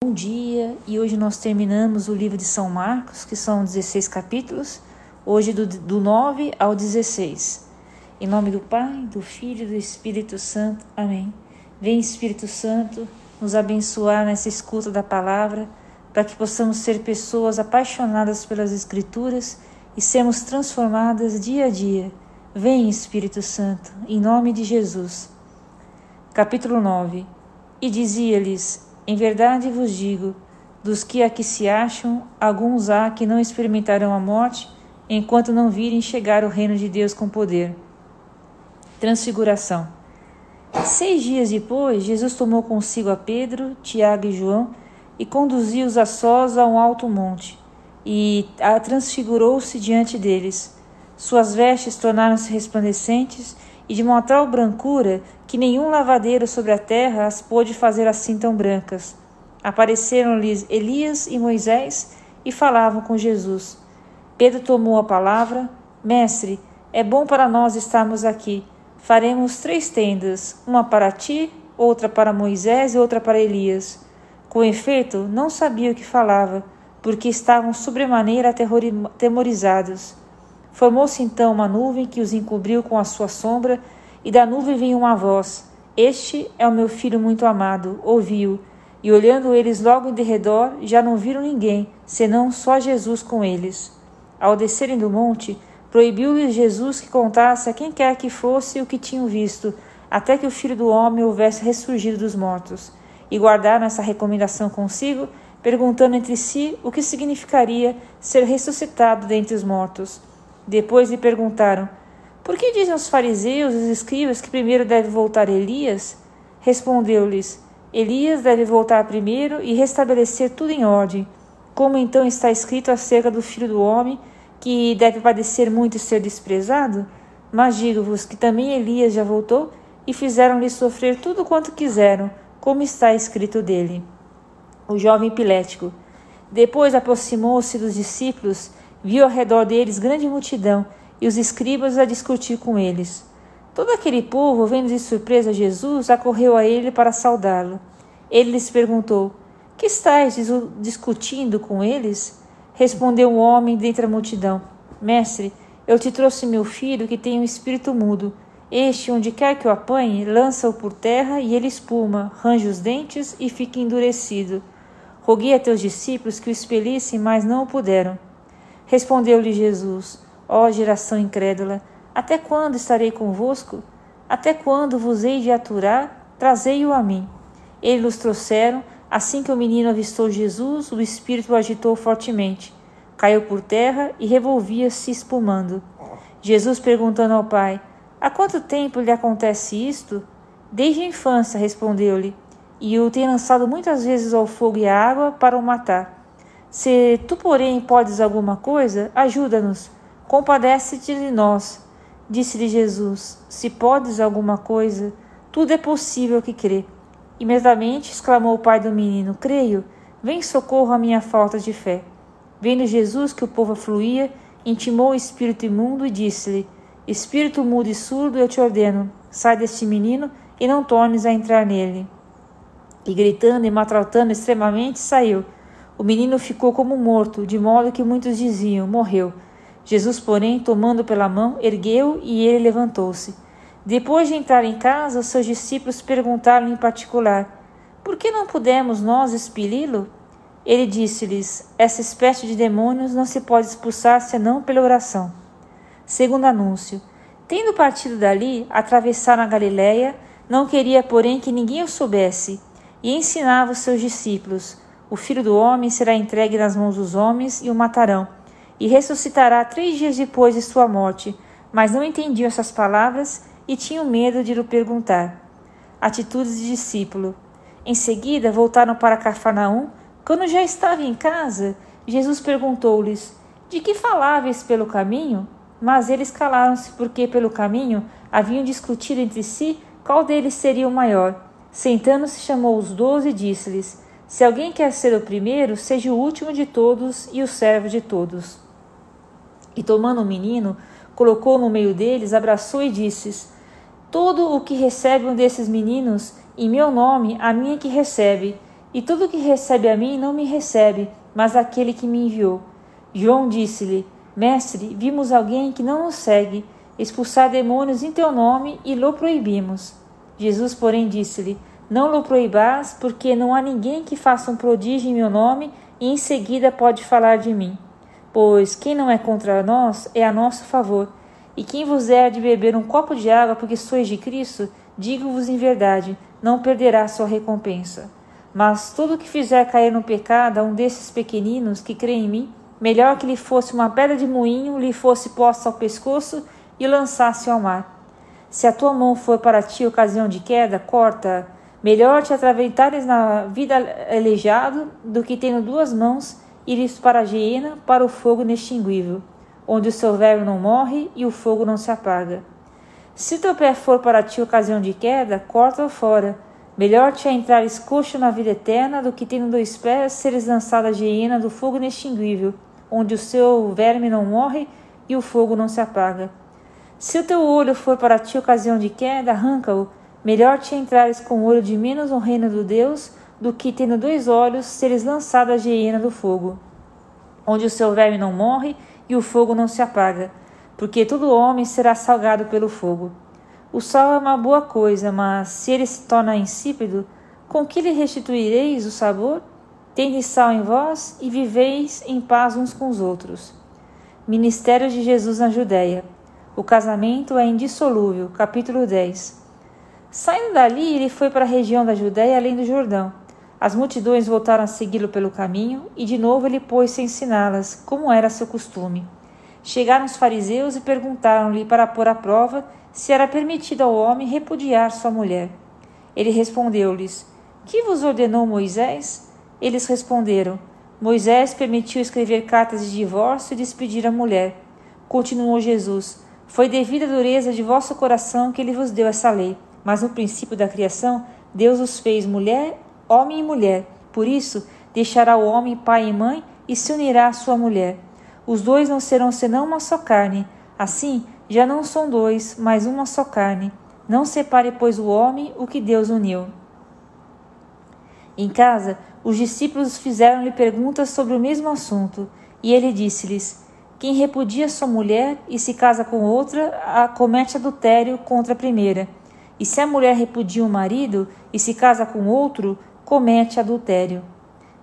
Bom dia, e hoje nós terminamos o livro de São Marcos, que são 16 capítulos, hoje do 9 ao 16. Em nome do Pai, do Filho e do Espírito Santo. Amém. Vem, Espírito Santo, nos abençoar nessa escuta da palavra, para que possamos ser pessoas apaixonadas pelas Escrituras e sermos transformadas dia a dia. Vem, Espírito Santo, em nome de Jesus. Capítulo 9. E dizia-lhes: em verdade vos digo, dos que aqui se acham, alguns há que não experimentarão a morte, enquanto não virem chegar o reino de Deus com poder. Transfiguração. 6 dias depois, Jesus tomou consigo a Pedro, Tiago e João, e conduziu-os a sós a um alto monte, e transfigurou-se diante deles. Suas vestes tornaram-se resplandecentes, e de uma tal brancura que nenhum lavadeiro sobre a terra as pôde fazer assim tão brancas. Apareceram-lhes Elias e Moisés e falavam com Jesus. Pedro tomou a palavra: Mestre, é bom para nós estarmos aqui. Faremos 3 tendas, uma para ti, outra para Moisés e outra para Elias. Com efeito, não sabia o que falava, porque estavam sobremaneira atemorizados. Formou-se então uma nuvem que os encobriu com a sua sombra, e da nuvem veio uma voz: Este é o meu filho muito amado, ouvi-o. E olhando eles logo em derredor, já não viram ninguém, senão só Jesus com eles. Ao descerem do monte, proibiu-lhes Jesus que contasse a quem quer que fosse o que tinham visto, até que o Filho do Homem houvesse ressurgido dos mortos. E guardaram essa recomendação consigo, perguntando entre si o que significaria ser ressuscitado dentre os mortos. Depois lhe perguntaram: por que dizem os fariseus e os escribas que primeiro deve voltar Elias? Respondeu-lhes: Elias deve voltar primeiro e restabelecer tudo em ordem. Como então está escrito acerca do Filho do Homem, que deve padecer muito e ser desprezado? Mas digo-vos que também Elias já voltou e fizeram-lhe sofrer tudo quanto quiseram, como está escrito dele. O jovem epilético. Depois aproximou-se dos discípulos, viu ao redor deles grande multidão e os escribas a discutir com eles. Todo aquele povo, vendo de surpresa Jesus, acorreu a ele para saudá-lo. Ele lhes perguntou: que estáis discutindo com eles? Respondeu um homem dentre a multidão: Mestre, eu te trouxe meu filho que tem um espírito mudo. Este, onde quer que o apanhe, lança-o por terra e ele espuma, range os dentes e fica endurecido. Roguei a teus discípulos que o expelissem, mas não o puderam. Respondeu-lhe Jesus: ó geração incrédula, até quando estarei convosco? Até quando vos hei de aturar? Trazei-o a mim. Eles os trouxeram. Assim que o menino avistou Jesus, o espírito o agitou fortemente. Caiu por terra e revolvia-se espumando. Jesus, perguntando ao pai: há quanto tempo lhe acontece isto? Desde a infância, respondeu-lhe, e o tem lançado muitas vezes ao fogo e à água para o matar. Se tu, porém, podes alguma coisa, ajuda-nos, compadece-te de nós. Disse-lhe Jesus: se podes alguma coisa, tudo é possível que crê. Imediatamente exclamou o pai do menino: creio, vem socorro à minha falta de fé. Vendo Jesus que o povo afluía, intimou o espírito imundo e disse-lhe: espírito mudo e surdo, eu te ordeno, sai deste menino e não tornes a entrar nele. E gritando e maltratando extremamente, saiu. O menino ficou como morto, de modo que muitos diziam: morreu. Jesus, porém, tomando pela mão, ergueu-o e ele levantou-se. Depois de entrar em casa, os seus discípulos perguntaram em particular: por que não pudemos nós expeli-lo? Ele disse-lhes: essa espécie de demônios não se pode expulsar senão pela oração. Segundo anúncio: tendo partido dali, atravessaram a Galiléia, não queria, porém, que ninguém o soubesse, e ensinava os seus discípulos: o Filho do Homem será entregue nas mãos dos homens e o matarão, e ressuscitará 3 dias depois de sua morte. Mas não entendiam essas palavras e tinham medo de lhe perguntar. Atitudes de discípulo. Em seguida voltaram para Cafarnaum. Quando já estava em casa, Jesus perguntou-lhes: de que faláveis pelo caminho? Mas eles calaram-se, porque pelo caminho haviam discutido entre si qual deles seria o maior. Sentando-se, chamou os 12 e disse-lhes: se alguém quer ser o primeiro, seja o último de todos e o servo de todos. E tomando o menino, colocou-o no meio deles, abraçou e disse: todo o que recebe um desses meninos, em meu nome, a mim é que recebe. E tudo que recebe a mim não me recebe, mas aquele que me enviou. João disse-lhe: Mestre, vimos alguém que não nos segue expulsar demônios em teu nome e lhe proibimos. Jesus, porém, disse-lhe: Não lhe proibais, porque não há ninguém que faça um prodígio em meu nome e em seguida pode falar de mim. Pois quem não é contra nós é a nosso favor. E quem vos der de beber um copo de água porque sois de Cristo, digo-vos em verdade, não perderá sua recompensa. Mas todo o que fizer cair no pecado a um desses pequeninos que crê em mim, melhor que lhe fosse uma pedra de moinho, lhe fosse posta ao pescoço e lançasse ao mar. Se a tua mão for para ti ocasião de queda, corta-a. Melhor te atravessares na vida aleijado do que tendo duas mãos ires para a geena, para o fogo inextinguível, onde o seu verme não morre e o fogo não se apaga. Se teu pé for para ti ocasião de queda, corta-o fora. Melhor te entrares coxo na vida eterna do que tendo dois pés seres lançado à geena do fogo inextinguível, onde o seu verme não morre e o fogo não se apaga. Se o teu olho for para ti ocasião de queda, arranca-o. Melhor te entrares com o olho de menos no reino do Deus, do que tendo dois olhos seres lançado à geena do fogo, onde o seu verme não morre e o fogo não se apaga, porque todo homem será salgado pelo fogo. O sal é uma boa coisa, mas se ele se torna insípido, com que lhe restituireis o sabor? Tendes sal em vós e viveis em paz uns com os outros. Ministério de Jesus na Judéia. O casamento é indissolúvel. Capítulo 10. Saindo dali, ele foi para a região da Judéia, além do Jordão. As multidões voltaram a segui-lo pelo caminho, e de novo ele pôs-se a ensiná-las, como era seu costume. Chegaram os fariseus e perguntaram-lhe para pôr à prova se era permitido ao homem repudiar sua mulher. Ele respondeu-lhes: Que vos ordenou Moisés? Eles responderam: Moisés permitiu escrever cartas de divórcio e despedir a mulher. Continuou Jesus: Foi devido à dureza de vosso coração que ele vos deu essa lei. Mas no princípio da criação, Deus os fez homem e mulher. Por isso, deixará o homem pai e mãe e se unirá à sua mulher. Os dois não serão senão uma só carne. Assim, já não são dois, mas uma só carne. Não separe, pois, o homem o que Deus uniu. Em casa, os discípulos fizeram-lhe perguntas sobre o mesmo assunto, e ele disse-lhes: Quem repudia sua mulher e se casa com outra, comete adultério contra a primeira. E se a mulher repudia o marido e se casa com outro, comete adultério.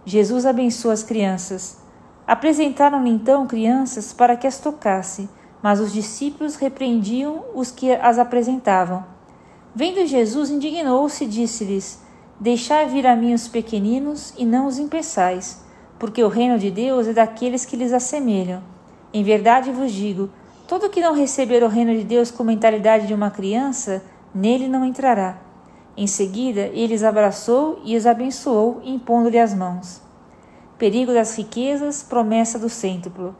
Jesus abençoa as crianças. Apresentaram-lhe então crianças para que as tocasse, mas os discípulos repreendiam os que as apresentavam. Vendo Jesus, indignou-se e disse-lhes: Deixai vir a mim os pequeninos e não os impeçais, porque o reino de Deus é daqueles que lhes assemelham. Em verdade vos digo, todo que não receber o reino de Deus com a mentalidade de uma criança, nele não entrará. Em seguida, ele os abraçou e os abençoou, impondo-lhe as mãos. Perigo das riquezas, promessa do cêntuplo.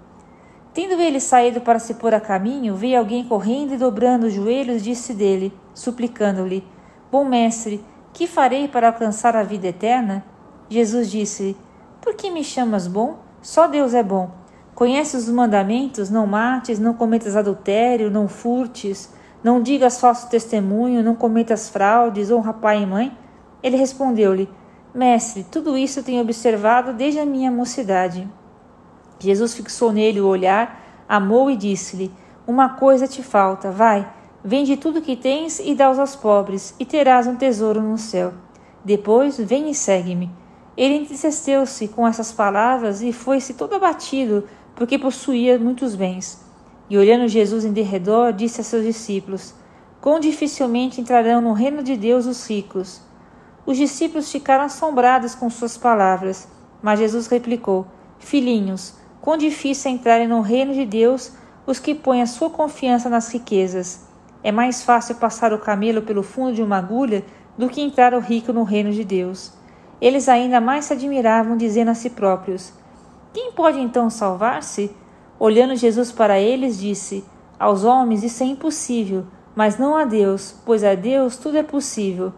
Tendo ele saído para se pôr a caminho, veio alguém correndo e dobrando os joelhos, disse dele, suplicando-lhe: Bom mestre, que farei para alcançar a vida eterna? Jesus disse-lhe: Por que me chamas bom? Só Deus é bom. Conheces os mandamentos: não mates, não cometas adultério, não furtes, não digas falso testemunho, não cometas fraudes, honra pai e mãe. Ele respondeu-lhe: Mestre, tudo isso tenho observado desde a minha mocidade. Jesus fixou nele o olhar, amou e disse-lhe: Uma coisa te falta, vai, vende tudo o que tens e dá-os aos pobres, e terás um tesouro no céu. Depois, vem e segue-me. Ele entristeceu-se com essas palavras e foi-se todo abatido, porque possuía muitos bens. E olhando Jesus em derredor, disse a seus discípulos: Quão dificilmente entrarão no reino de Deus os ricos. Os discípulos ficaram assombrados com suas palavras, mas Jesus replicou: Filhinhos, quão difícil é entrarem no reino de Deus os que põem a sua confiança nas riquezas. É mais fácil passar o camelo pelo fundo de uma agulha do que entrar o rico no reino de Deus. Eles ainda mais se admiravam, dizendo a si próprios: Quem pode então salvar-se? Olhando Jesus para eles, disse: Aos homens isso é impossível, mas não a Deus, pois a Deus tudo é possível.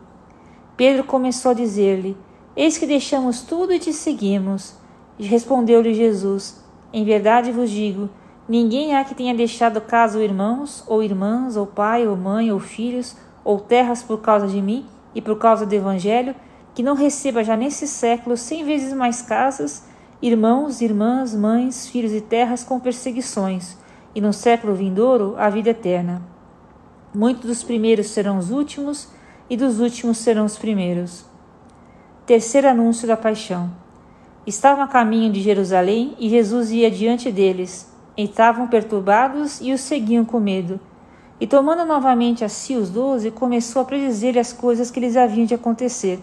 Pedro começou a dizer-lhe: Eis que deixamos tudo e te seguimos. E respondeu-lhe Jesus: Em verdade vos digo, ninguém há que tenha deixado casa ou irmãos, ou irmãs, ou pai, ou mãe, ou filhos, ou terras por causa de mim e por causa do Evangelho, que não receba já nesse século 100 vezes mais casas, irmãos, irmãs, mães, filhos e terras com perseguições, e no século vindouro a vida eterna. Muitos dos primeiros serão os últimos, e dos últimos serão os primeiros. Terceiro anúncio da paixão. Estavam a caminho de Jerusalém, e Jesus ia diante deles. Estavam perturbados e os seguiam com medo. E tomando novamente a si os 12, começou a predizer-lhe as coisas que lhes haviam de acontecer.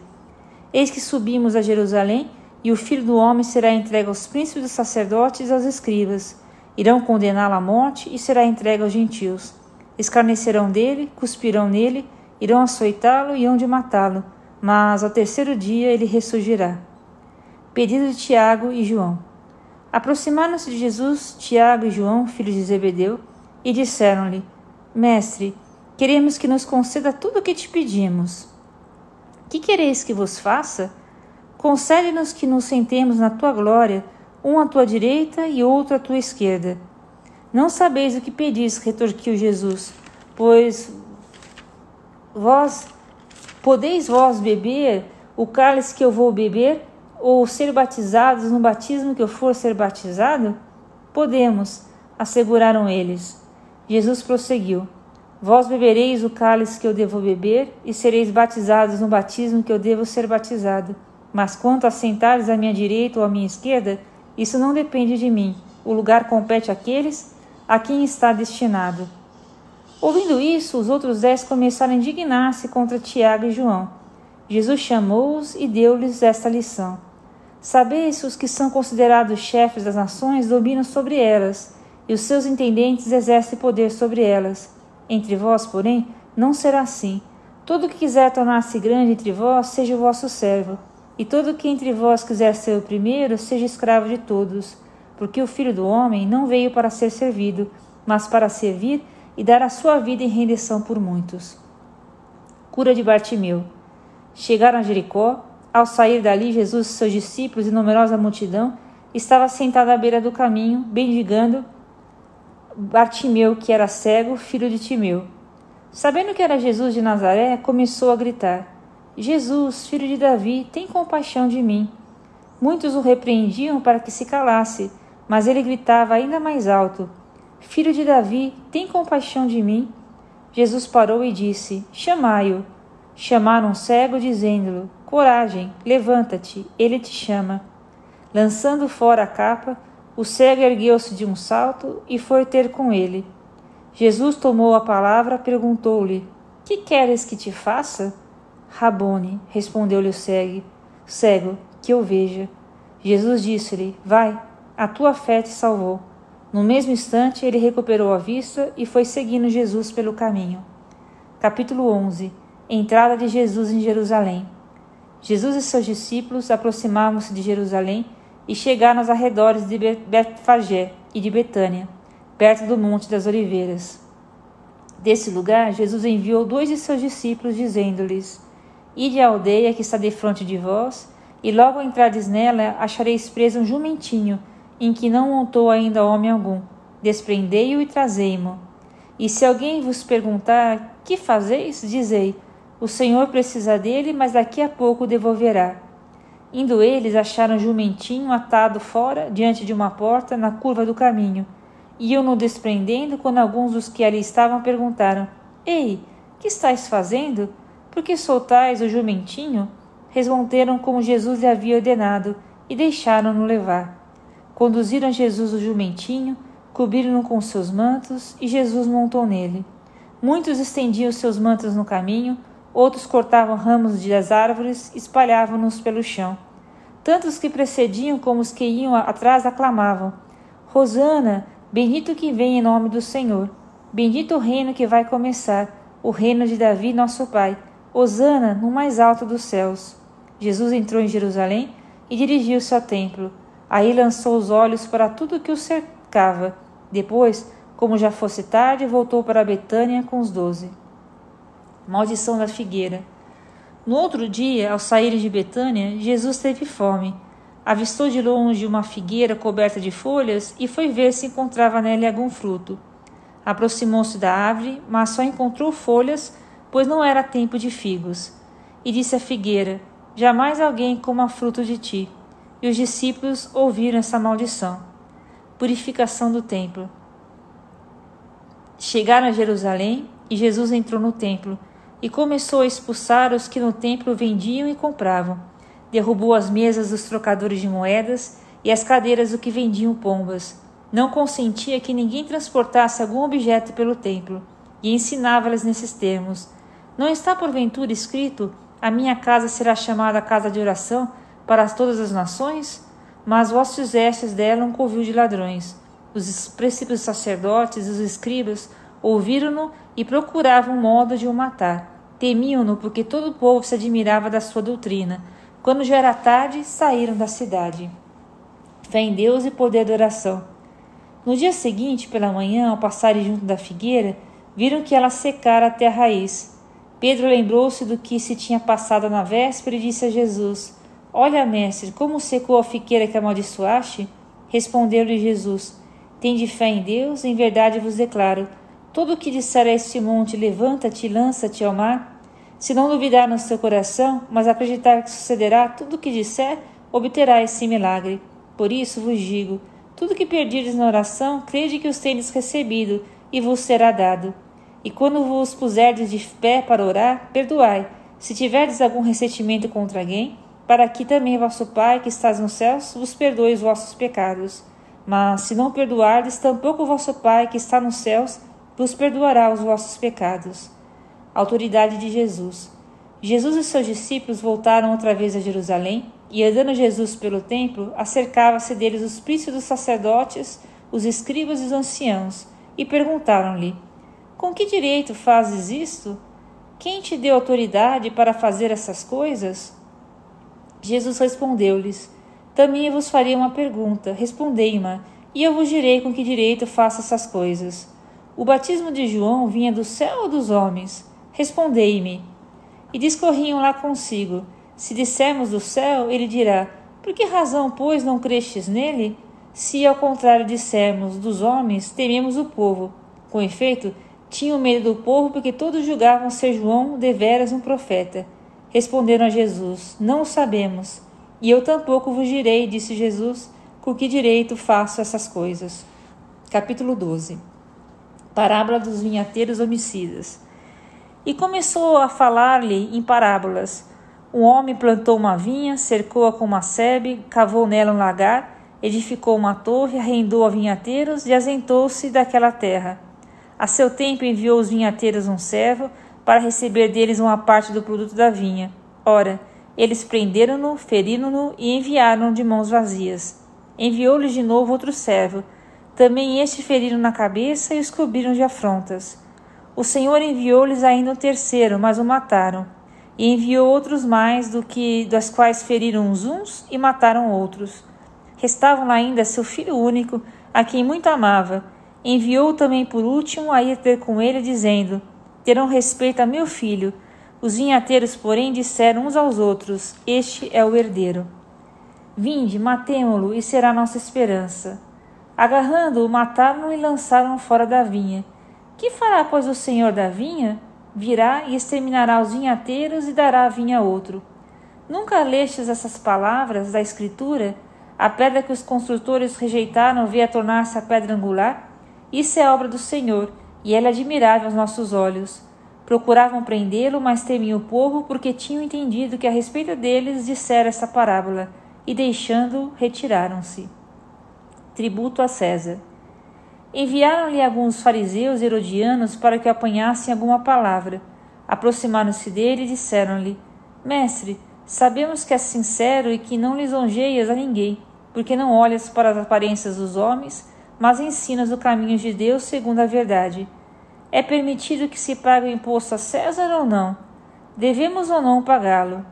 Eis que subimos a Jerusalém, e o Filho do Homem será entregue aos príncipes dos sacerdotes e aos escribas. Irão condená-lo à morte, e será entregue aos gentios. Escarnecerão dele, cuspirão nele, irão açoitá-lo e hão de matá-lo, mas ao terceiro dia ele ressurgirá. Pedido de Tiago e João. Aproximaram-se de Jesus Tiago e João, filhos de Zebedeu, e disseram-lhe: Mestre, queremos que nos conceda tudo o que te pedimos. Que quereis que vos faça? Concede-nos que nos sentemos na tua glória, um à tua direita e outro à tua esquerda. Não sabeis o que pedis, retorquiu Jesus, pois podeis vós beber o cálice que eu vou beber, ou ser batizados no batismo que eu for ser batizado? Podemos, asseguraram eles. Jesus prosseguiu: Vós bebereis o cálice que eu devo beber, e sereis batizados no batismo que eu devo ser batizado. Mas quanto a sentares à minha direita ou à minha esquerda, isso não depende de mim. O lugar compete àqueles a quem está destinado. Ouvindo isso, os outros 10 começaram a indignar-se contra Tiago e João. Jesus chamou-os e deu-lhes esta lição: Sabeis que os que são considerados chefes das nações dominam sobre elas, e os seus intendentes exercem poder sobre elas. Entre vós, porém, não será assim. Todo o que quiser tornar-se grande entre vós, seja o vosso servo. E todo o que entre vós quiser ser o primeiro, seja escravo de todos. Porque o Filho do Homem não veio para ser servido, mas para servir e dar a sua vida em rendição por muitos. Cura de Bartimeu. Chegaram a Jericó. Ao sair dali, Jesus, seus discípulos e numerosa multidão estava sentado à beira do caminho, bendigando Bartimeu, que era cego, filho de Timeu. Sabendo que era Jesus de Nazaré, começou a gritar: Jesus, filho de Davi, tem compaixão de mim. Muitos o repreendiam para que se calasse, mas ele gritava ainda mais alto: Filho de Davi, tem compaixão de mim. Jesus parou e disse: Chamai-o. Chamaram o cego, dizendo-lhe: Coragem, levanta-te, ele te chama. Lançando fora a capa, o cego ergueu-se de um salto e foi ter com ele. Jesus tomou a palavra, perguntou-lhe: Que queres que te faça? Rabone, respondeu-lhe o cego, que eu veja. Jesus disse-lhe: Vai, a tua fé te salvou. No mesmo instante, ele recuperou a vista e foi seguindo Jesus pelo caminho. Capítulo 11. Entrada de Jesus em Jerusalém. Jesus e seus discípulos aproximavam-se de Jerusalém e chegaram aos arredores de Betfagé e de Betânia, perto do Monte das Oliveiras. Desse lugar, Jesus enviou 2 de seus discípulos, dizendo-lhes: Ide à aldeia que está defronte de vós, e logo ao entrardes nela, achareis preso um jumentinho, em que não montou ainda homem algum. Desprendei-o e trazei-mo. E se alguém vos perguntar: Que fazeis? Dizei: O Senhor precisa dele, mas daqui a pouco o devolverá. Indo eles, acharam um jumentinho atado fora, diante de uma porta, na curva do caminho. Iam-no desprendendo, quando alguns dos que ali estavam perguntaram: Ei, que estáis fazendo? Por que soltais o jumentinho? Responderam como Jesus lhe havia ordenado, e deixaram-no levar. Conduziram Jesus o jumentinho, cobriram-no com seus mantos, e Jesus montou nele. Muitos estendiam seus mantos no caminho, outros cortavam ramos das árvores, espalhavam-nos pelo chão. Tanto os que precediam como os que iam atrás aclamavam: Hosana, bendito que vem em nome do Senhor. Bendito o reino que vai começar, o reino de Davi, nosso pai. Hosana no mais alto dos céus. Jesus entrou em Jerusalém e dirigiu-se ao templo. Aí lançou os olhos para tudo o que o cercava. Depois, como já fosse tarde, voltou para Betânia com os 12. Maldição da figueira. No outro dia, ao saírem de Betânia, Jesus teve fome. Avistou de longe uma figueira coberta de folhas e foi ver se encontrava nela algum fruto. Aproximou-se da árvore, mas só encontrou folhas, pois não era tempo de figos. E disse à figueira: jamais alguém coma fruto de ti. E os discípulos ouviram essa maldição. Purificação do templo. Chegaram a Jerusalém e Jesus entrou no templo e começou a expulsar os que no templo vendiam e compravam. Derrubou as mesas dos trocadores de moedas e as cadeiras do que vendiam pombas. Não consentia que ninguém transportasse algum objeto pelo templo e ensinava-lhes nesses termos: não está porventura escrito: a minha casa será chamada casa de oração para todas as nações? Mas vós fizestes dela um covil de ladrões. Os princípios sacerdotes e os escribas ouviram-no e procuravam modo de o matar. Temiam-no porque todo o povo se admirava da sua doutrina. Quando já era tarde, saíram da cidade. Fé em Deus e poder de oração. No dia seguinte, pela manhã, ao passarem junto da figueira, viram que ela secara até a raiz. Pedro lembrou-se do que se tinha passado na véspera e disse a Jesus: olha, mestre, como secou a figueira que amaldiçoaste? Respondeu-lhe Jesus: tende fé em Deus, em verdade vos declaro, todo o que disser a este monte, levanta-te e lança-te ao mar, se não duvidar no seu coração, mas acreditar que sucederá tudo o que disser, obterá esse milagre. Por isso vos digo, tudo que perdirdes na oração, crede que os tendes recebido, e vos será dado. E quando vos puserdes de pé para orar, perdoai, se tiverdes algum ressentimento contra alguém, para que também vosso Pai, que estás nos céus, vos perdoe os vossos pecados. Mas, se não perdoardes, tampouco o vosso Pai, que está nos céus, vos perdoará os vossos pecados. Autoridade de Jesus. Jesus e seus discípulos voltaram outra vez a Jerusalém, e andando Jesus pelo templo, acercava-se deles os príncipes dos sacerdotes, os escribas e os anciãos, e perguntaram-lhe: com que direito fazes isto? Quem te deu autoridade para fazer essas coisas? Jesus respondeu-lhes: também vos farei uma pergunta, respondei-ma, e eu vos direi com que direito faço essas coisas. O batismo de João vinha do céu ou dos homens? Respondei-me. E discorriam lá consigo: se dissermos do céu, ele dirá: por que razão, pois, não crestes nele? Se, ao contrário, dissermos dos homens, tememos o povo. Com efeito, tinham medo do povo, porque todos julgavam ser João deveras um profeta. Responderam a Jesus: não o sabemos. E eu tampouco vos direi, disse Jesus, com que direito faço essas coisas. Capítulo 12. Parábola dos vinhateiros homicidas. E começou a falar-lhe em parábolas. Um homem plantou uma vinha, cercou-a com uma sebe, cavou nela um lagar, edificou uma torre, arrendou a vinhateiros e asentou-se daquela terra. A seu tempo enviou os vinhateiros um servo para receber deles uma parte do produto da vinha. Ora, eles prenderam-no, feriram-no e enviaram-no de mãos vazias. Enviou-lhes de novo outro servo. Também este feriram na cabeça e os cobriram de afrontas. O Senhor enviou-lhes ainda um terceiro, mas o mataram. E enviou outros mais das quais feriram uns e mataram outros. Restavam lá ainda seu filho único, a quem muito amava. Enviou também por último a ir ter com ele, dizendo: terão respeito a meu filho. Os vinhateiros, porém, disseram uns aos outros: este é o herdeiro. Vinde, matemo-lo, e será nossa esperança. Agarrando-o, mataram-no e lançaram-no fora da vinha. Que fará, pois, o senhor da vinha? Virá e exterminará os vinhateiros e dará a vinha a outro. Nunca lestes essas palavras da Escritura? A pedra que os construtores rejeitaram veio a tornar-se a pedra angular? Isso é obra do Senhor, e ela é admirável aos nossos olhos. Procuravam prendê-lo, mas temiam o povo, porque tinham entendido que a respeito deles dissera essa parábola, e deixando-o, retiraram-se. Tributo a César. Enviaram-lhe alguns fariseus e herodianos para que o apanhassem alguma palavra. Aproximaram-se dele e disseram-lhe: Mestre, sabemos que és sincero e que não lisonjeias a ninguém, porque não olhas para as aparências dos homens, mas ensinas o caminho de Deus segundo a verdade. É permitido que se pague o imposto a César ou não? Devemos ou não pagá-lo?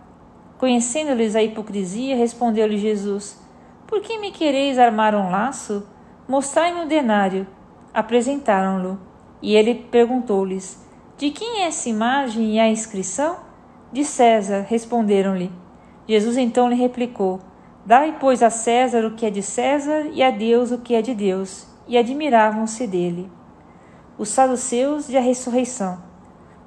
Conhecendo-lhes a hipocrisia, respondeu-lhe Jesus: Por que me quereis armar um laço? Mostrai-me o denário. Apresentaram-lo. E ele perguntou-lhes: De quem é essa imagem e a inscrição? De César, responderam-lhe. Jesus então lhe replicou: Dai, pois, a César o que é de César e a Deus o que é de Deus. E admiravam-se dele. Os saduceus e a ressurreição.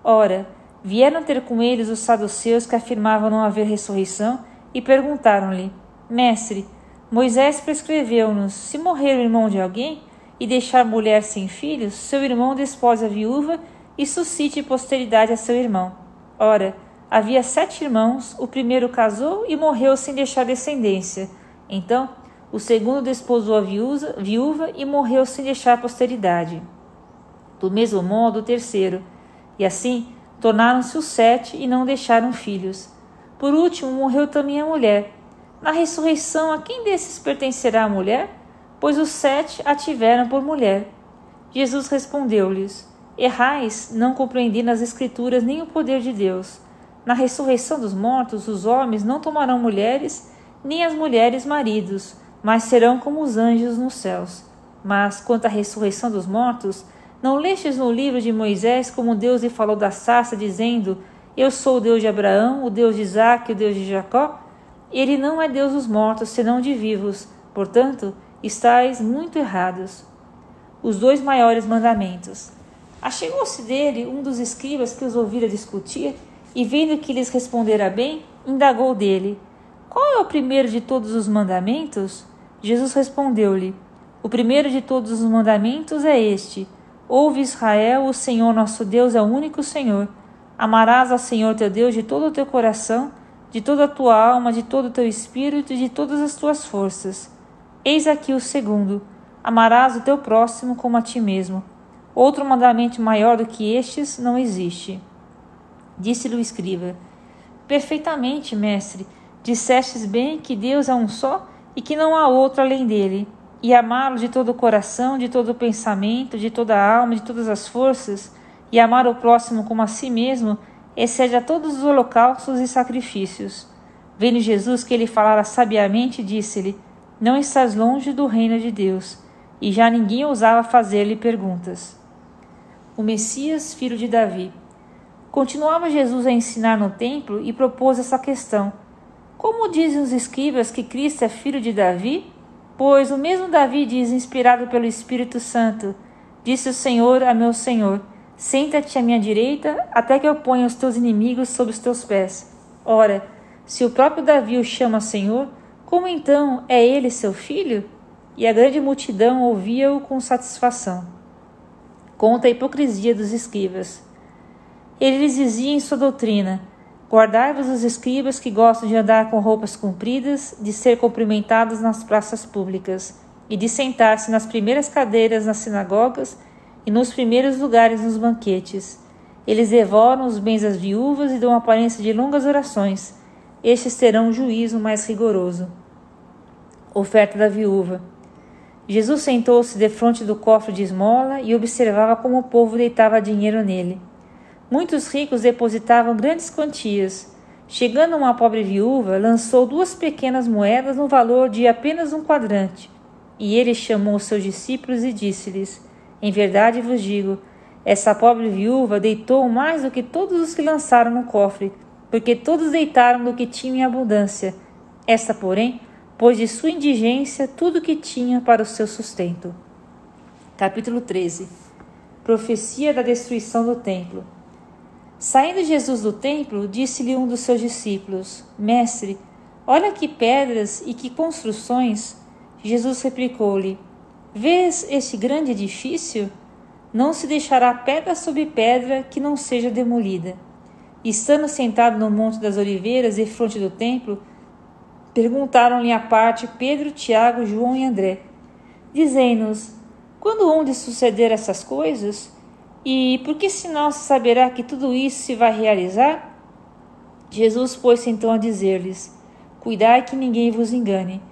Ora, Vieram ter com eles os saduceus que afirmavam não haver ressurreição e perguntaram-lhe: Mestre, Moisés prescreveu-nos, se morrer o irmão de alguém e deixar mulher sem filhos, seu irmão despose a viúva e suscite posteridade a seu irmão. Ora, havia 7 irmãos, o primeiro casou e morreu sem deixar descendência. Então, o segundo desposou a viúva e morreu sem deixar posteridade. Do mesmo modo, o terceiro. E assim, tornaram-se os 7 e não deixaram filhos. Por último, morreu também a mulher. Na ressurreição, a quem desses pertencerá a mulher? Pois os 7 a tiveram por mulher. Jesus respondeu-lhes: Errais, não compreendendo as Escrituras nem o poder de Deus. Na ressurreição dos mortos, os homens não tomarão mulheres, nem as mulheres maridos, mas serão como os anjos nos céus. Mas, quanto à ressurreição dos mortos, não lestes no livro de Moisés como Deus lhe falou da sarça, dizendo: Eu sou o Deus de Abraão, o Deus de Isaque e o Deus de Jacó? Ele não é Deus dos mortos, senão de vivos. Portanto, estáis muito errados. Os 2 maiores mandamentos. Achegou-se dele um dos escribas que os ouvira discutir, e vendo que lhes respondera bem, indagou dele: Qual é o primeiro de todos os mandamentos? Jesus respondeu-lhe: O primeiro de todos os mandamentos é este: Ouve, Israel, o Senhor nosso Deus é o único Senhor. Amarás ao Senhor teu Deus de todo o teu coração, de toda a tua alma, de todo o teu espírito e de todas as tuas forças. Eis aqui o segundo: amarás o teu próximo como a ti mesmo. Outro mandamento maior do que estes não existe. Disse-lhe o escriba: Perfeitamente, mestre, dissestes bem que Deus é um só e que não há outro além dele, e amá-lo de todo o coração, de todo o pensamento, de toda a alma, de todas as forças, e amar o próximo como a si mesmo, excede a todos os holocaustos e sacrifícios. Vendo Jesus que ele falara sabiamente, disse-lhe: Não estás longe do reino de Deus. E já ninguém ousava fazer-lhe perguntas. O Messias, filho de Davi. Continuava Jesus a ensinar no templo e propôs essa questão: Como dizem os escribas que Cristo é filho de Davi? Pois o mesmo Davi diz, inspirado pelo Espírito Santo: Disse o Senhor a meu Senhor: Senta-te à minha direita, até que eu ponha os teus inimigos sob os teus pés. Ora, se o próprio Davi o chama Senhor, como então é ele seu filho? E a grande multidão ouvia-o com satisfação. Conta a hipocrisia dos escribas. Ele lhes dizia em sua doutrina: Guardai-vos dos escribas que gostam de andar com roupas compridas, de ser cumprimentados nas praças públicas, e de sentar-se nas primeiras cadeiras nas sinagogas e nos primeiros lugares nos banquetes. Eles devoram os bens das viúvas e dão aparência de longas orações. Estes terão um juízo mais rigoroso. Oferta da viúva. Jesus sentou-se defronte do cofre de esmola e observava como o povo deitava dinheiro nele. Muitos ricos depositavam grandes quantias. Chegando uma pobre viúva, lançou 2 pequenas moedas no valor de apenas 1 quadrante. E ele chamou os seus discípulos e disse-lhes: Em verdade vos digo, essa pobre viúva deitou mais do que todos os que lançaram no cofre, porque todos deitaram do que tinham em abundância. Esta, porém, pôs de sua indigência tudo o que tinha para o seu sustento. Capítulo 13. Profecia da destruição do templo. Saindo Jesus do templo, disse-lhe um dos seus discípulos: Mestre, olha que pedras e que construções. Jesus replicou-lhe: Vês este grande edifício? Não se deixará pedra sobre pedra que não seja demolida. Estando sentado no Monte das Oliveiras, defronte do templo, perguntaram-lhe à parte Pedro, Tiago, João e André: Dizei-nos, quando hão de suceder essas coisas? E por que sinal se saberá que tudo isso se vai realizar? Jesus pôs-se então a dizer-lhes: Cuidai que ninguém vos engane.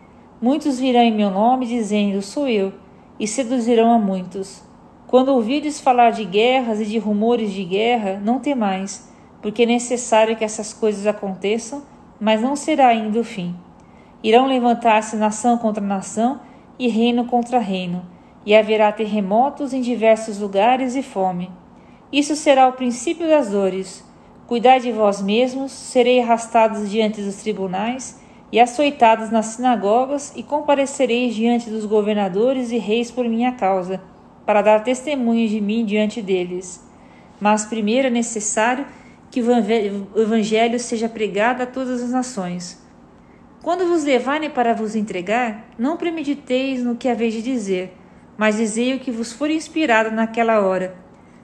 Muitos virão em meu nome, dizendo: Sou eu, e seduzirão a muitos. Quando ouvirdes falar de guerras e de rumores de guerra, não temais, porque é necessário que essas coisas aconteçam, mas não será ainda o fim. Irão levantar-se nação contra nação e reino contra reino, e haverá terremotos em diversos lugares e fome. Isso será o princípio das dores. Cuidai de vós mesmos, serei arrastados diante dos tribunais e açoitados nas sinagogas, e comparecereis diante dos governadores e reis por minha causa, para dar testemunho de mim diante deles. Mas primeiro é necessário que o evangelho seja pregado a todas as nações. Quando vos levarem para vos entregar, não premediteis no que haveis de dizer, mas dizei o que vos for inspirado naquela hora,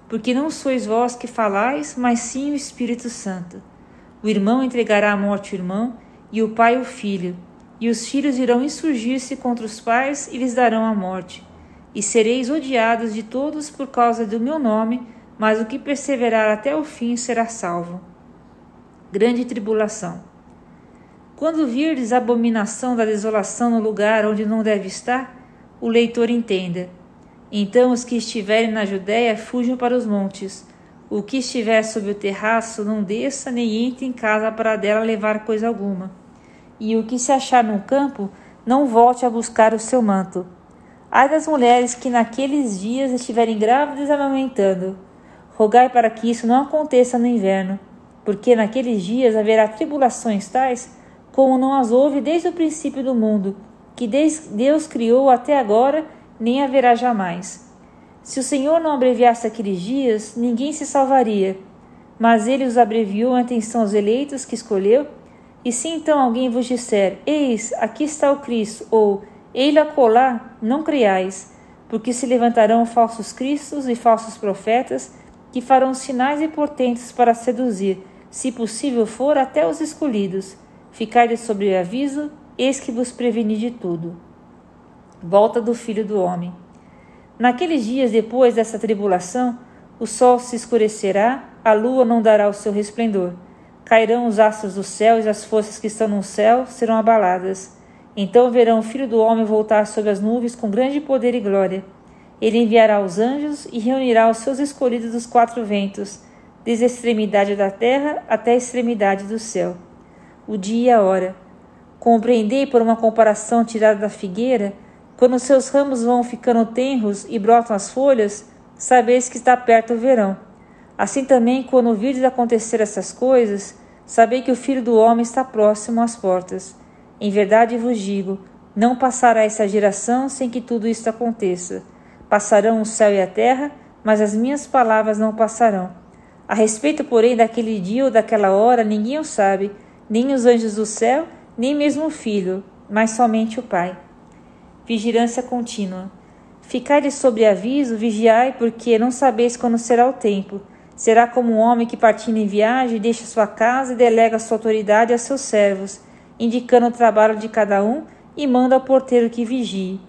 porque não sois vós que falais, mas sim o Espírito Santo. O irmão entregará à morte o irmão, e o pai o filho, e os filhos irão insurgir-se contra os pais e lhes darão a morte. E sereis odiados de todos por causa do meu nome, mas o que perseverar até o fim será salvo. Grande tribulação. Quando virdes a abominação da desolação no lugar onde não deve estar, o leitor entenda. Então os que estiverem na Judéia fujam para os montes. O que estiver sob o terraço não desça nem entre em casa para dela levar coisa alguma. E o que se achar num campo, não volte a buscar o seu manto. Ai das mulheres que naqueles dias estiverem grávidas e amamentando. Rogai para que isso não aconteça no inverno, porque naqueles dias haverá tribulações tais como não as houve desde o princípio do mundo, que Deus criou até agora, nem haverá jamais. Se o Senhor não abreviasse aqueles dias, ninguém se salvaria, mas ele os abreviou em atenção aos eleitos que escolheu. E se então alguém vos disser, eis, aqui está o Cristo, ou ei-lo acolá, não creiais, porque se levantarão falsos cristos e falsos profetas, que farão sinais e portentos para seduzir, se possível for, até os escolhidos. Ficai de sobreaviso, eis que vos preveni de tudo. Volta do Filho do Homem. Naqueles dias depois dessa tribulação, o sol se escurecerá, a lua não dará o seu resplendor. Cairão os astros do céu e as forças que estão no céu serão abaladas. Então verão o Filho do Homem voltar sobre as nuvens com grande poder e glória. Ele enviará os anjos e reunirá os seus escolhidos dos quatro ventos, desde a extremidade da terra até a extremidade do céu. O dia e a hora. Compreendei por uma comparação tirada da figueira, quando seus ramos vão ficando tenros e brotam as folhas, sabeis que está perto o verão. Assim também, quando virdes acontecer essas coisas, sabei que o Filho do Homem está próximo às portas. Em verdade vos digo, não passará essa geração sem que tudo isto aconteça. Passarão o céu e a terra, mas as minhas palavras não passarão. A respeito, porém, daquele dia ou daquela hora, ninguém o sabe, nem os anjos do céu, nem mesmo o Filho, mas somente o Pai. Vigilância contínua. Ficai de sobreaviso, vigiai, porque não sabeis quando será o tempo. Será como um homem que, partindo em viagem, deixa sua casa e delega sua autoridade a seus servos, indicando o trabalho de cada um e manda ao porteiro que vigie.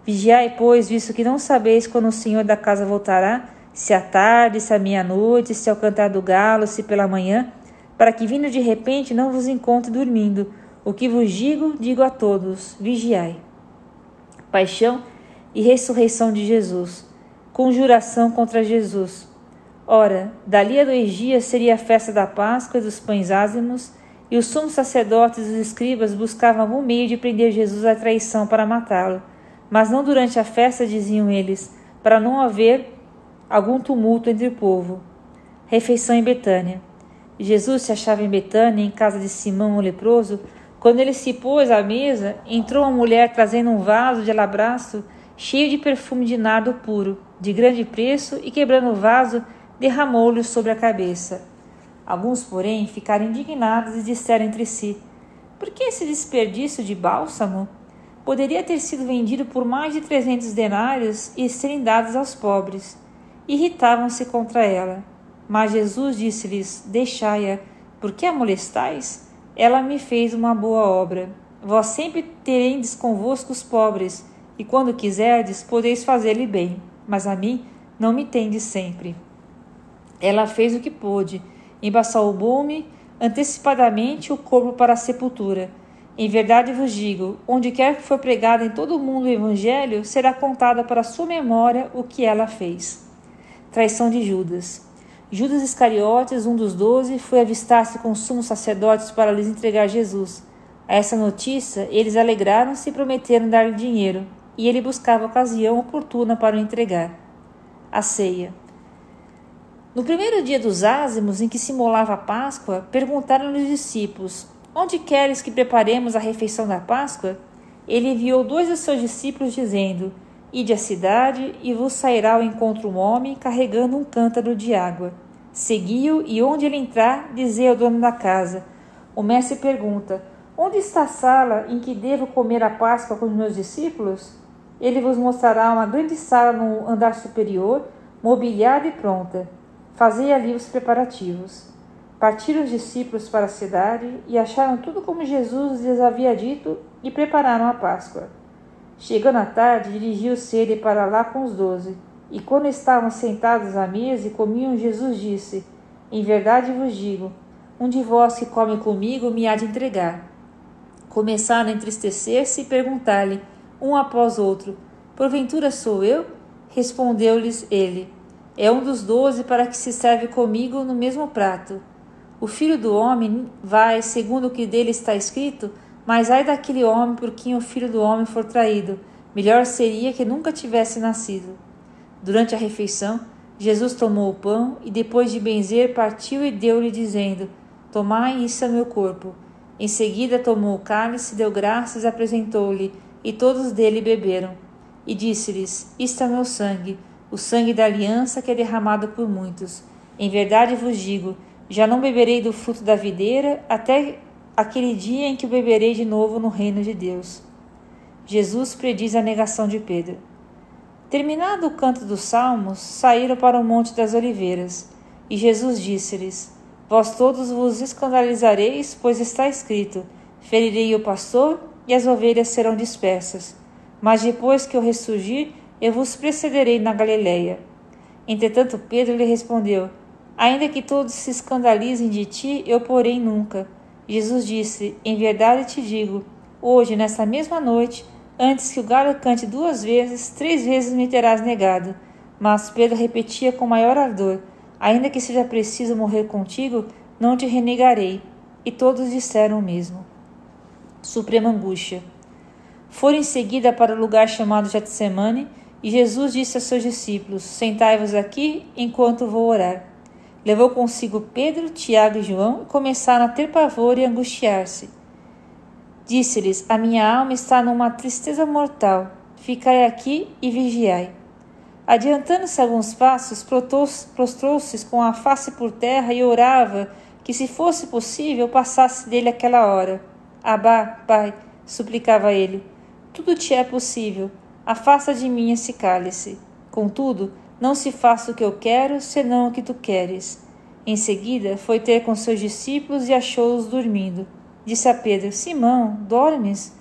Vigiai, pois, visto que não sabeis quando o Senhor da casa voltará, se à tarde, se à meia-noite, se ao cantar do galo, se pela manhã, para que, vindo de repente, não vos encontre dormindo. O que vos digo, digo a todos, vigiai. Paixão e ressurreição de Jesus. Conjuração contra Jesus. Ora, dali a 2 dias seria a festa da Páscoa e dos pães ázimos, e os sumos sacerdotes e os escribas buscavam algum meio de prender Jesus à traição para matá-lo. Mas não durante a festa, diziam eles, para não haver algum tumulto entre o povo. Refeição em Betânia. Jesus se achava em Betânia, em casa de Simão o leproso. Quando ele se pôs à mesa, entrou uma mulher trazendo um vaso de alabastro cheio de perfume de nardo puro, de grande preço, e quebrando o vaso, derramou-lhe sobre a cabeça. Alguns, porém, ficaram indignados e disseram entre si, por que esse desperdício de bálsamo? Poderia ter sido vendido por mais de 300 denários e serem dados aos pobres. Irritavam-se contra ela. Mas Jesus disse-lhes, deixai-a, por que a molestais? Ela me fez uma boa obra. Vós sempre tereis convosco os pobres, e quando quiserdes, podeis fazer-lhe bem, mas a mim não me tendes sempre. Ela fez o que pôde, embalsamou-me antecipadamente o corpo para a sepultura. Em verdade vos digo, onde quer que for pregado em todo o mundo o Evangelho, será contada para sua memória o que ela fez. Traição de Judas. Judas Iscariotes, um dos 12, foi avistar-se com os sumos sacerdotes para lhes entregar Jesus. A essa notícia, eles alegraram-se e prometeram dar-lhe dinheiro, e ele buscava ocasião oportuna para o entregar. A ceia. No primeiro dia dos ázimos, em que se molava a Páscoa, perguntaram-lhe os discípulos, onde queres que preparemos a refeição da Páscoa? Ele enviou 2 dos seus discípulos, dizendo, ide à cidade, e vos sairá ao encontro um homem carregando um cântaro de água. Segui-o e onde ele entrar, dizei ao dono da casa: o mestre pergunta: onde está a sala em que devo comer a Páscoa com os meus discípulos? Ele vos mostrará uma grande sala no andar superior, mobiliada e pronta. Fazei ali os preparativos. Partiram os discípulos para a cidade e acharam tudo como Jesus lhes havia dito e prepararam a Páscoa. Chegando à tarde, dirigiu-se ele para lá com os 12. E quando estavam sentados à mesa e comiam, Jesus disse: em verdade vos digo, um de vós que come comigo me há de entregar. Começaram a entristecer-se e perguntar-lhe, um após outro: porventura sou eu? Respondeu-lhes ele: é um dos 12 para que se serve comigo no mesmo prato. O Filho do Homem vai, segundo o que dele está escrito, mas ai daquele homem por quem o Filho do Homem for traído. Melhor seria que nunca tivesse nascido. Durante a refeição, Jesus tomou o pão e, depois de benzer, partiu e deu-lhe, dizendo: tomai, isso é meu corpo. Em seguida tomou o cálice, deu graças e apresentou-lhe, e todos dele beberam. E disse-lhes: isto é meu sangue, o sangue da aliança que é derramado por muitos. Em verdade vos digo, já não beberei do fruto da videira até aquele dia em que o beberei de novo no reino de Deus. Jesus prediz a negação de Pedro. Terminado o canto dos salmos, saíram para o Monte das Oliveiras. E Jesus disse-lhes: vós todos vos escandalizareis, pois está escrito: ferirei o pastor e as ovelhas serão dispersas. Mas depois que eu ressurgir, eu vos precederei na Galileia. Entretanto Pedro lhe respondeu: ainda que todos se escandalizem de ti, eu porém nunca. Jesus disse: em verdade te digo, hoje, nesta mesma noite, antes que o galo cante 2 vezes, 3 vezes me terás negado. Mas Pedro repetia com maior ardor: ainda que seja preciso morrer contigo, não te renegarei. E todos disseram o mesmo. Suprema angústia. Foram em seguida para o lugar chamado Getsemane, e Jesus disse a seus discípulos: sentai-vos aqui, enquanto vou orar. Levou consigo Pedro, Tiago e João, e começaram a ter pavor e angustiar-se. Disse-lhes: a minha alma está numa tristeza mortal. Ficai aqui e vigiai. Adiantando-se alguns passos, prostrou-se com a face por terra e orava que, se fosse possível, passasse dele aquela hora. Abá, Pai, suplicava ele, tudo te é possível. Afasta de mim esse cálice. Contudo, não se faça o que eu quero, senão o que tu queres. Em seguida, foi ter com seus discípulos e achou-os dormindo. Disse a Pedro: Simão, dormes?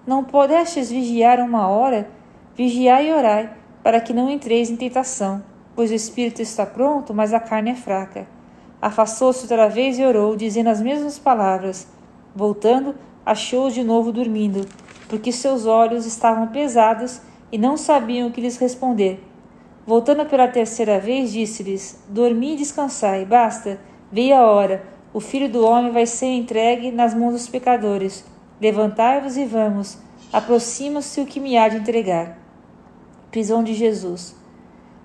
Não podestes vigiar 1 hora? Vigiai e orai, para que não entreis em tentação, pois o espírito está pronto, mas a carne é fraca. Afastou-se outra vez e orou, dizendo as mesmas palavras. Voltando, achou-os de novo dormindo, porque seus olhos estavam pesados e não sabiam o que lhes responder. Voltando pela 3ª vez, disse-lhes: dormi e descansai, basta, veio a hora. O Filho do Homem vai ser entregue nas mãos dos pecadores. Levantai-vos e vamos. Aproxima-se o que me há de entregar. Prisão de Jesus.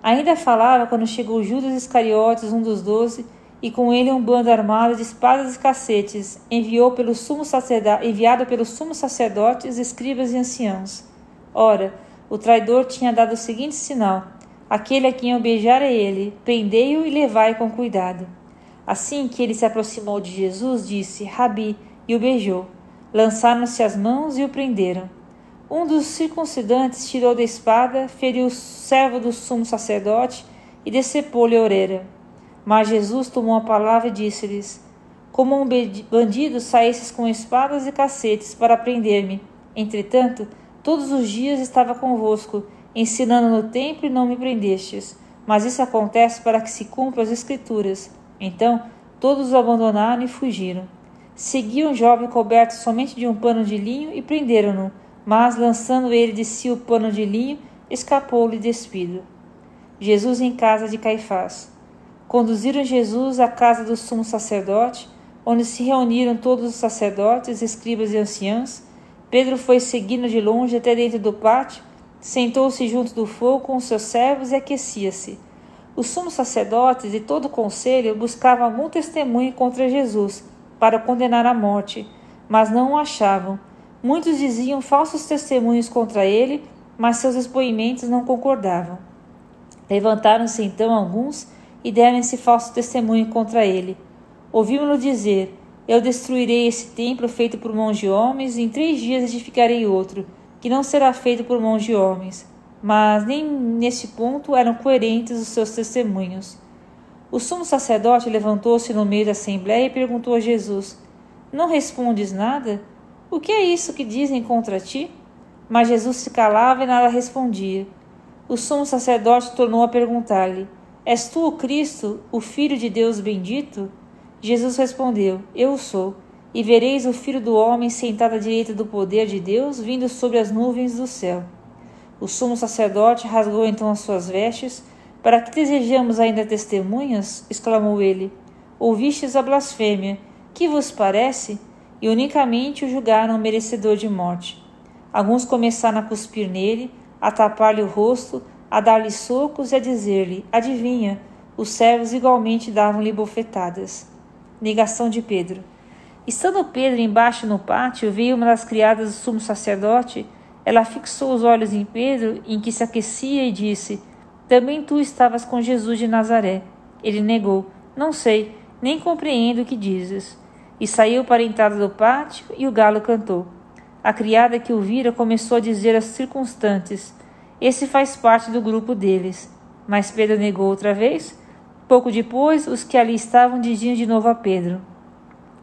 Ainda falava quando chegou Judas Iscariotes, um dos 12, e com ele um bando armado de espadas e cacetes, enviado pelos sumos sacerdotes, escribas e anciãos. Ora, o traidor tinha dado o seguinte sinal: aquele a quem eu beijar é ele, prendei-o e levai com cuidado. Assim que ele se aproximou de Jesus, disse: Rabi, e o beijou. Lançaram-se as mãos e o prenderam. Um dos circuncidantes tirou da espada, feriu o servo do sumo sacerdote e decepou-lhe a orelha. Mas Jesus tomou a palavra e disse-lhes: como um bandido saísses com espadas e cacetes para prender-me. Entretanto, todos os dias estava convosco, ensinando no templo e não me prendestes. Mas isso acontece para que se cumpram as Escrituras. Então, todos o abandonaram e fugiram. Seguiam um jovem coberto somente de um pano de linho e prenderam-no, mas, lançando ele de si o pano de linho, escapou-lhe despido. Jesus em casa de Caifás. Conduziram Jesus à casa do sumo sacerdote, onde se reuniram todos os sacerdotes, escribas e anciãos. Pedro foi seguindo de longe até dentro do pátio, sentou-se junto do fogo com os seus servos e aquecia-se. Os sumos sacerdotes e todo o conselho buscavam algum testemunho contra Jesus, para o condenar à morte, mas não o achavam. Muitos diziam falsos testemunhos contra ele, mas seus expoimentos não concordavam. Levantaram-se então alguns e deram esse falso testemunho contra ele. Ouvimos-lo dizer: eu destruirei esse templo feito por mãos de homens, e em 3 dias edificarei outro, que não será feito por mãos de homens. Mas nem neste ponto eram coerentes os seus testemunhos. O sumo sacerdote levantou-se no meio da assembleia e perguntou a Jesus: não respondes nada? O que é isso que dizem contra ti? Mas Jesus se calava e nada respondia. O sumo sacerdote tornou a perguntar-lhe: és tu o Cristo, o Filho de Deus bendito? Jesus respondeu: eu sou. E vereis o Filho do Homem sentado à direita do poder de Deus, vindo sobre as nuvens do céu. O sumo sacerdote rasgou então as suas vestes. Para que desejamos ainda testemunhas? Exclamou ele. Ouvistes a blasfêmia. Que vos parece? E unicamente o julgaram merecedor de morte. Alguns começaram a cuspir nele, a tapar-lhe o rosto, a dar-lhe socos e a dizer-lhe: adivinha. Os servos igualmente davam-lhe bofetadas. Negação de Pedro. Estando Pedro embaixo no pátio, veio uma das criadas do sumo sacerdote. Ela fixou os olhos em Pedro, em que se aquecia, e disse: também tu estavas com Jesus de Nazaré. Ele negou: não sei, nem compreendo o que dizes. E saiu para a entrada do pátio, e o galo cantou. A criada que o vira começou a dizer aos circunstantes: esse faz parte do grupo deles. Mas Pedro negou outra vez. Pouco depois, os que ali estavam diziam de novo a Pedro: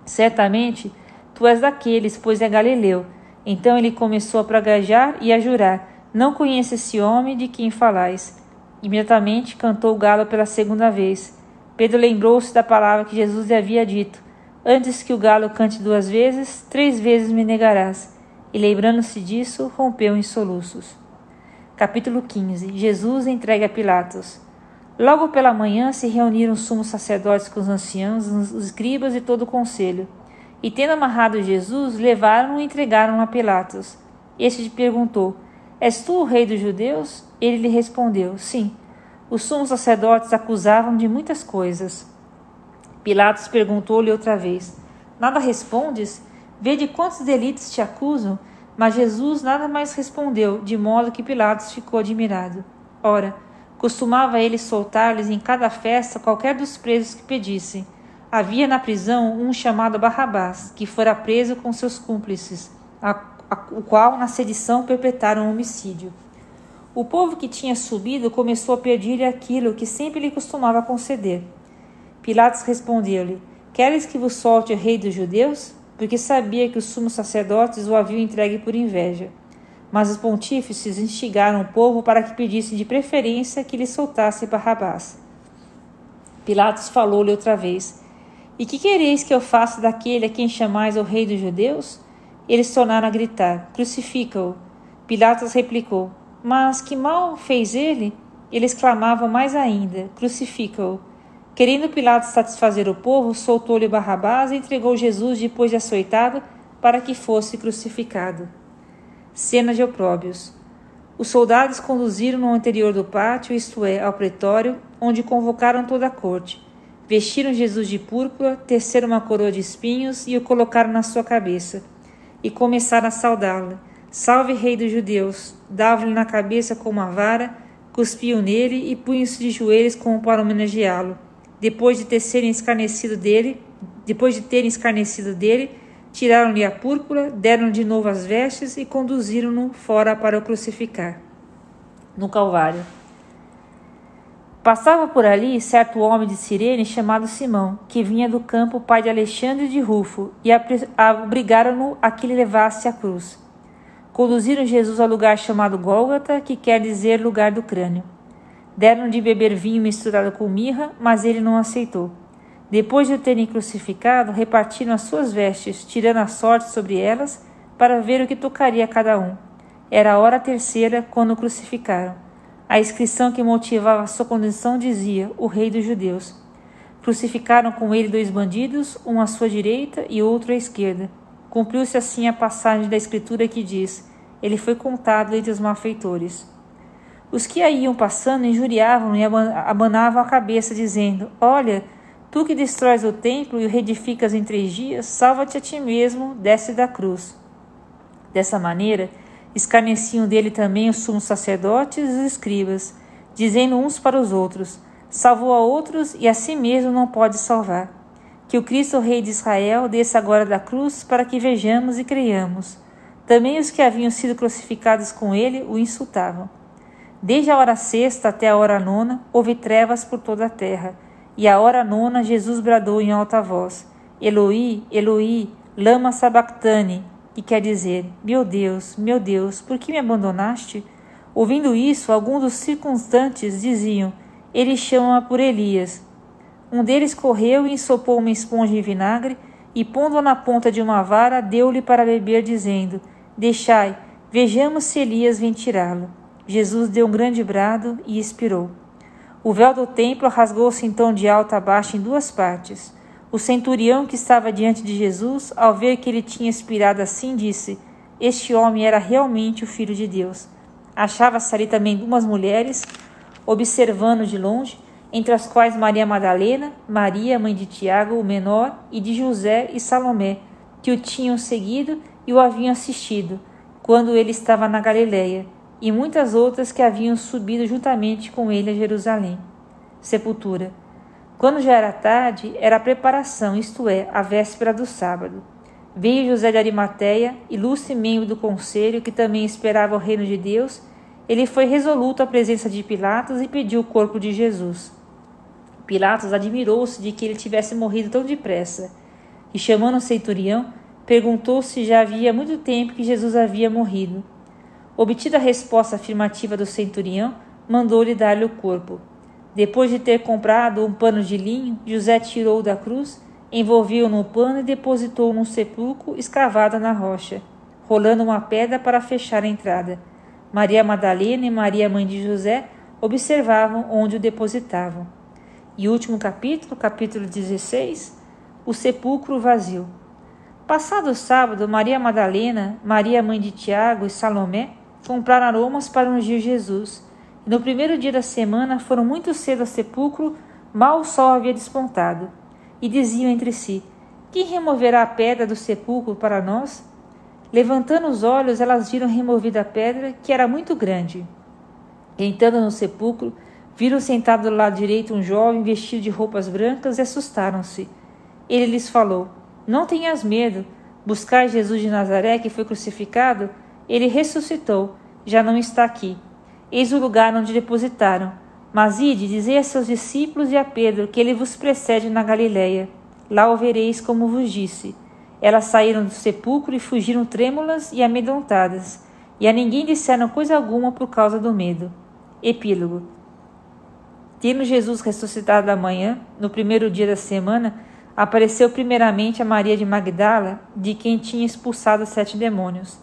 certamente tu és daqueles, pois é galileu. Então ele começou a praguejar e a jurar: não conheço esse homem de quem falais. Imediatamente cantou o galo pela 2ª vez. Pedro lembrou-se da palavra que Jesus lhe havia dito: antes que o galo cante 2 vezes, 3 vezes me negarás. E lembrando-se disso, rompeu em soluços. Capítulo 15. Jesus entregue a Pilatos. Logo pela manhã se reuniram os sumos sacerdotes com os anciãos, os escribas e todo o conselho. E tendo amarrado Jesus, levaram-no e entregaram-no a Pilatos. Este lhe perguntou: és tu o rei dos judeus? Ele lhe respondeu: sim. Os sumos sacerdotes acusavam de muitas coisas. Pilatos perguntou-lhe outra vez: nada respondes? Vede quantos delitos te acusam? Mas Jesus nada mais respondeu, de modo que Pilatos ficou admirado. Ora, costumava ele soltar-lhes em cada festa qualquer dos presos que pedissem. Havia na prisão um chamado Barrabás, que fora preso com seus cúmplices, o qual na sedição perpetraram um homicídio. O povo que tinha subido começou a pedir-lhe aquilo que sempre lhe costumava conceder. Pilatos respondeu-lhe: queres que vos solte o rei dos judeus? Porque sabia que os sumos sacerdotes o haviam entregue por inveja. Mas os pontífices instigaram o povo para que pedissem de preferência que lhe soltasse Barrabás. Pilatos falou-lhe outra vez: e que quereis que eu faça daquele a quem chamais o rei dos judeus? Eles tornaram a gritar: crucifica-o. Pilatos replicou: mas que mal fez ele? Eles clamavam mais ainda: crucifica-o. Querendo Pilatos satisfazer o povo, soltou-lhe Barrabás e entregou Jesus depois de açoitado para que fosse crucificado. Cena de opróbios. Os soldados conduziram-no ao interior do pátio, isto é, ao pretório, onde convocaram toda a corte. Vestiram Jesus de púrpura, teceram uma coroa de espinhos e o colocaram na sua cabeça. E começaram a saudá-lo: salve, rei dos judeus! Davam-lhe na cabeça com uma vara, cuspiam nele e punham-se de joelhos como para homenageá-lo. Depois de terem escarnecido dele, tiraram-lhe a púrpura, deram de novo as vestes e conduziram-no fora para o crucificar. No Calvário. Passava por ali certo homem de Cirene chamado Simão, que vinha do campo, pai de Alexandre e de Rufo, e obrigaram-no a que lhe levasse a cruz. Conduziram Jesus ao lugar chamado Gólgota, que quer dizer lugar do crânio. Deram de beber vinho misturado com mirra, mas ele não aceitou. Depois de o terem crucificado, repartiram as suas vestes, tirando a sorte sobre elas, para ver o que tocaria a cada um. Era a hora 3ª, quando o crucificaram. A inscrição que motivava a sua condenação dizia: o rei dos judeus. Crucificaram com ele 2 bandidos, um à sua direita e outro à esquerda. Cumpriu-se assim a passagem da Escritura que diz: ele foi contado entre os malfeitores. Os que aí iam passando injuriavam e abanavam a cabeça, dizendo: olha, tu que destróis o templo e o reedificas em 3 dias, salva-te a ti mesmo, desce da cruz. Dessa maneira, escarneciam dele também os sumos sacerdotes e os escribas, dizendo uns para os outros: salvou a outros e a si mesmo não pode salvar. Que o Cristo, Rei de Israel, desça agora da cruz para que vejamos e creiamos. Também os que haviam sido crucificados com ele o insultavam. Desde a hora sexta até a hora nona, houve trevas por toda a terra. E à hora nona, Jesus bradou em alta voz: Eloi, Eloi, lama sabactane, que quer dizer: meu Deus, por que me abandonaste? Ouvindo isso, alguns dos circunstantes diziam: ele chama por Elias. Um deles correu e ensopou uma esponja em vinagre e, pondo-a na ponta de uma vara, deu-lhe para beber, dizendo: deixai, vejamos se Elias vem tirá-lo. Jesus deu um grande brado e expirou. O véu do templo rasgou-se então de alto a baixo em duas partes. O centurião que estava diante de Jesus, ao ver que ele tinha expirado assim, disse: este homem era realmente o Filho de Deus. Achava-se ali também duas mulheres, observando de longe, entre as quais Maria Madalena, Maria, mãe de Tiago, o menor, e de José e Salomé, que o tinham seguido e o haviam assistido, quando ele estava na Galileia, e muitas outras que haviam subido juntamente com ele a Jerusalém. Sepultura. Quando já era tarde, era a preparação, isto é, a véspera do sábado. Veio José de Arimateia, ilustre membro do conselho, que também esperava o reino de Deus. Ele foi resoluto à presença de Pilatos e pediu o corpo de Jesus. Pilatos admirou-se de que ele tivesse morrido tão depressa, e chamando o centurião, perguntou se já havia muito tempo que Jesus havia morrido. Obtida a resposta afirmativa do centurião, mandou-lhe dar-lhe o corpo. Depois de ter comprado um pano de linho, José tirou-o da cruz, envolveu-o no pano e depositou-o num sepulcro escavado na rocha, rolando uma pedra para fechar a entrada. Maria Madalena e Maria, mãe de José, observavam onde o depositavam. E último capítulo, capítulo 16, o sepulcro vazio. Passado o sábado, Maria Madalena, Maria, mãe de Tiago e Salomé compraram aromas para ungir Jesus. E no primeiro dia da semana foram muito cedo ao sepulcro, mal o sol havia despontado. E diziam entre si: quem removerá a pedra do sepulcro para nós? Levantando os olhos, elas viram removida a pedra, que era muito grande. Entrando no sepulcro, viram sentado do lado direito um jovem vestido de roupas brancas e assustaram-se. Ele lhes falou: não tenhas medo, buscai Jesus de Nazaré, que foi crucificado. Ele ressuscitou, já não está aqui. Eis o lugar onde depositaram. Mas ide, dizei a seus discípulos e a Pedro que ele vos precede na Galileia. Lá o vereis como vos disse. Elas saíram do sepulcro e fugiram trêmulas e amedrontadas, e a ninguém disseram coisa alguma por causa do medo. Epílogo. Tendo Jesus ressuscitado da manhã, no primeiro dia da semana, apareceu primeiramente a Maria de Magdala, de quem tinha expulsado 7 demônios.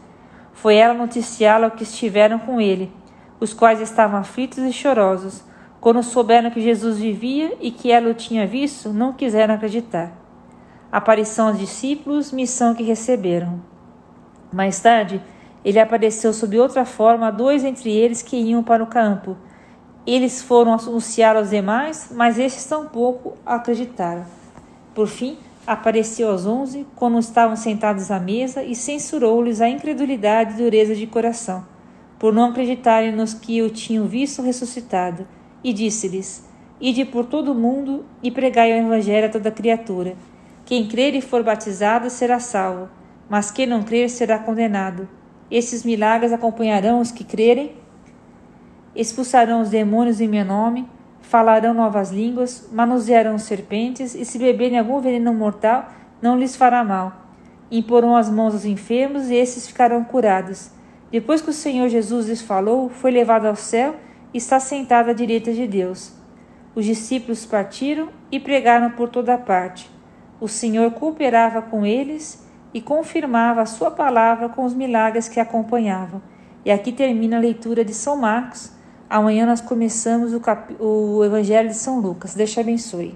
Foi ela noticiá-la que estiveram com ele, os quais estavam aflitos e chorosos. Quando souberam que Jesus vivia e que ela o tinha visto, não quiseram acreditar. Aparição aos discípulos, missão que receberam. Mais tarde, ele apareceu sob outra forma a 2 entre eles que iam para o campo. Eles foram anunciar aos demais, mas estes tampouco acreditaram. Por fim, apareceu aos 11, quando estavam sentados à mesa, e censurou-lhes a incredulidade e dureza de coração, por não acreditarem nos que o tinham visto ressuscitado, e disse-lhes: ide por todo o mundo e pregai o evangelho a toda criatura. Quem crer e for batizado será salvo, mas quem não crer será condenado. Esses milagres acompanharão os que crerem, expulsarão os demônios em meu nome, falarão novas línguas, manusearão serpentes, e se beberem algum veneno mortal, não lhes fará mal. Imporão as mãos aos enfermos, e esses ficarão curados. Depois que o Senhor Jesus lhes falou, foi levado ao céu e está sentado à direita de Deus. Os discípulos partiram e pregaram por toda parte. O Senhor cooperava com eles e confirmava a sua palavra com os milagres que acompanhavam. E aqui termina a leitura de São Marcos. Amanhã nós começamos o Evangelho de São Lucas. Deus te abençoe.